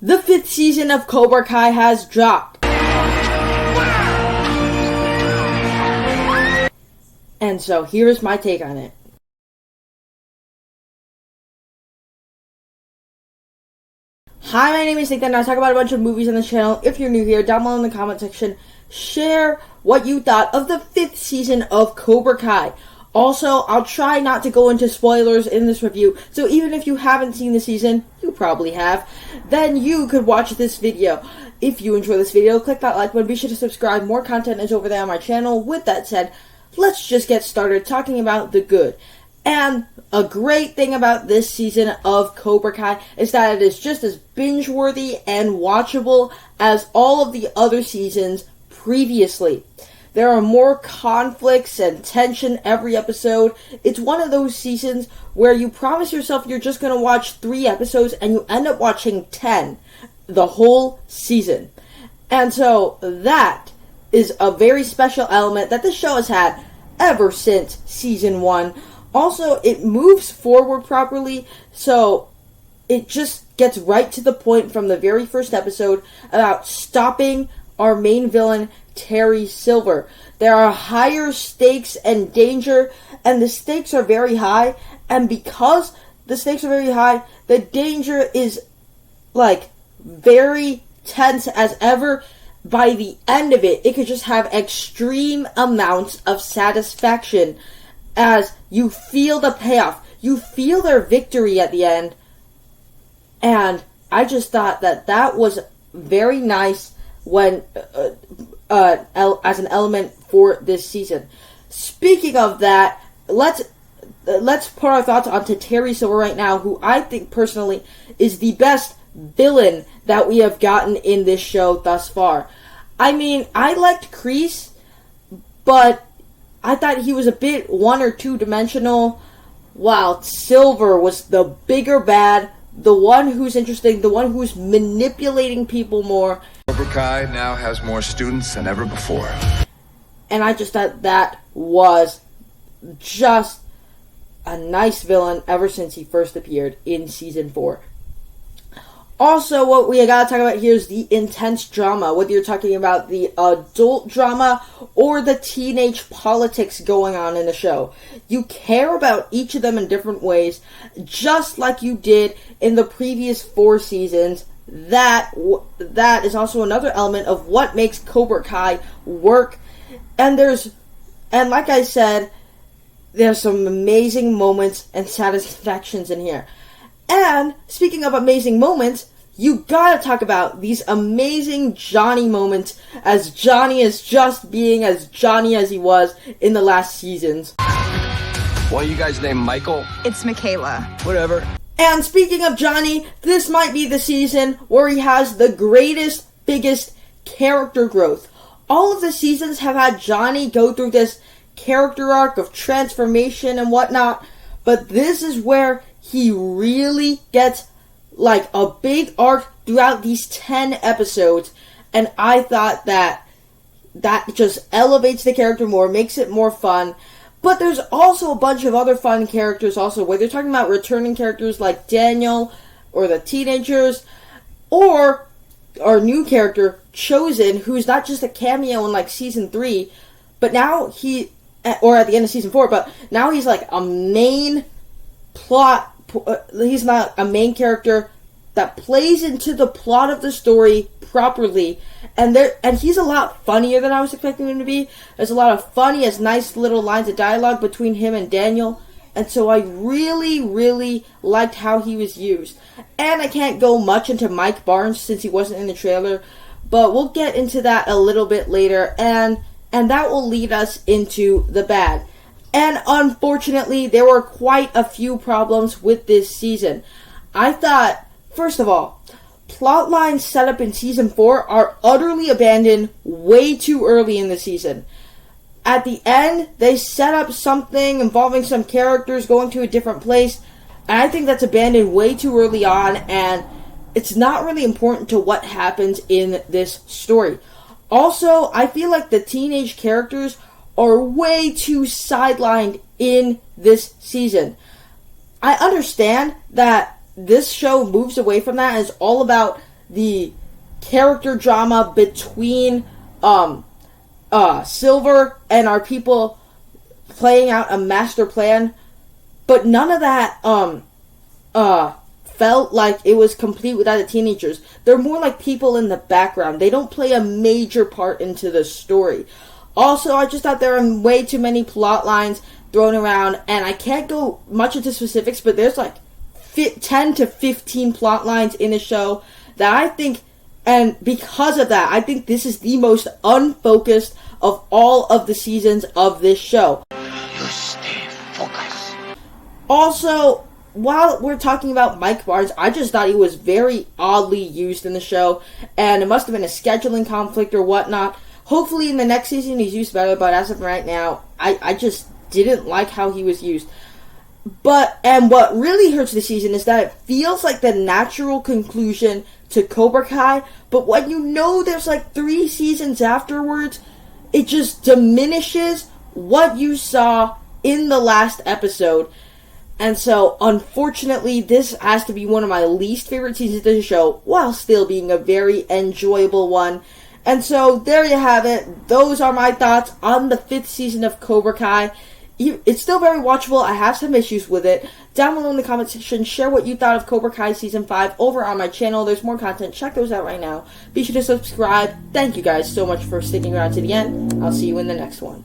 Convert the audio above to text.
The 5th season of Cobra Kai has dropped. And so here's my take on it. Hi, my name is Nick, and I talk about a bunch of movies on this channel. If you're new here, down below in the comment section, share what you thought of the 5th season of Cobra Kai. Also, I'll try not to go into spoilers in this review, so even if you haven't seen the season, you probably have, then you could watch this video. If you enjoy this video, click that like button, be sure to subscribe, more content is over there on my channel. With that said, let's just get started talking about the good. And a great thing about this season of Cobra Kai is that it is just as binge-worthy and watchable as all of the other seasons previously. There are more conflicts and tension every episode. It's one of those seasons where you promise yourself you're just going to watch 3 episodes and you end up watching 10 the whole season. And so that is a very special element that this show has had ever since season 1. Also, it moves forward properly, so it just gets right to the point from the very first episode about stopping our main villain, Terry Silver. There are higher stakes and danger, and the stakes are very high, and because the stakes are very high, the danger is, very tense as ever. By the end of it, it could just have extreme amounts of satisfaction as you feel the payoff. You feel their victory at the end, and I just thought that was very nice when as an element for this season. Speaking of that, let's put our thoughts onto Terry Silver right now, who I think personally is the best villain that we have gotten in this show thus far. I mean, I liked Kreese, but I thought he was a bit 1 or 2 dimensional, while Silver was the bigger bad, the one who's interesting, the one who's manipulating people more. Cobra Kai now has more students than ever before. And I just thought that was just a nice villain ever since he first appeared in season 4. Also, what we gotta talk about here is the intense drama, whether you're talking about the adult drama or the teenage politics going on in the show. You care about each of them in different ways, just like you did in the previous 4 seasons. That is also another element of what makes Cobra Kai work. And like I said, there's some amazing moments and satisfactions in here. And speaking of amazing moments, you gotta talk about these amazing Johnny moments, as Johnny is just being as Johnny as he was in the last seasons. Why you guys named Michael? It's Michaela. Whatever. And speaking of Johnny, this might be the season where he has the greatest, biggest character growth. All of the seasons have had Johnny go through this character arc of transformation and whatnot, but this is where he really gets a big arc throughout these 10 episodes, and I thought that just elevates the character more, makes it more fun. But there's also a bunch of other fun characters also, whether you're talking about returning characters like Daniel, or the teenagers, or our new character, Chozen, who's not just a cameo in season 3, but now or at the end of season 4, but now he's a main plot. He's not a main character that plays into the plot of the story properly, and he's a lot funnier than I was expecting him to be. There's a lot of funny, nice little lines of dialogue between him and Daniel, and so I really, really liked how he was used. And I can't go much into Mike Barnes since he wasn't in the trailer, but we'll get into that a little bit later, and that will lead us into the bad. And unfortunately, there were quite a few problems with this season. I thought, first of all, plot lines set up in season 4 are utterly abandoned way too early in the season. At the end, they set up something involving some characters going to a different place, and I think that's abandoned way too early on, and it's not really important to what happens in this story. Also, I feel like the teenage characters are way too sidelined in this season. I understand that this show moves away from that and is all about the character drama between Silver and our people playing out a master plan, but none of that felt like it was complete without the teenagers. They're more like people in the background. They don't play a major part into the story. Also, I just thought there were way too many plot lines thrown around, and I can't go much into specifics, but there's like 10 to 15 plot lines in the show that I think, and because of that, I think this is the most unfocused of all of the seasons of this show. You stay focused. Also, while we're talking about Mike Barnes, I just thought he was very oddly used in the show, and it must have been a scheduling conflict or whatnot. Hopefully in the next season he's used better, but as of right now, I just didn't like how he was used. And what really hurts the season is that it feels like the natural conclusion to Cobra Kai, but when you know there's like 3 seasons afterwards, it just diminishes what you saw in the last episode. And so, unfortunately, this has to be one of my least favorite seasons of the show, while still being a very enjoyable one. And so, there you have it. Those are my thoughts on the 5th season of Cobra Kai. It's still very watchable. I have some issues with it. Down below in the comment section, share what you thought of Cobra Kai Season 5 over on my channel. There's more content. Check those out right now. Be sure to subscribe. Thank you guys so much for sticking around to the end. I'll see you in the next one.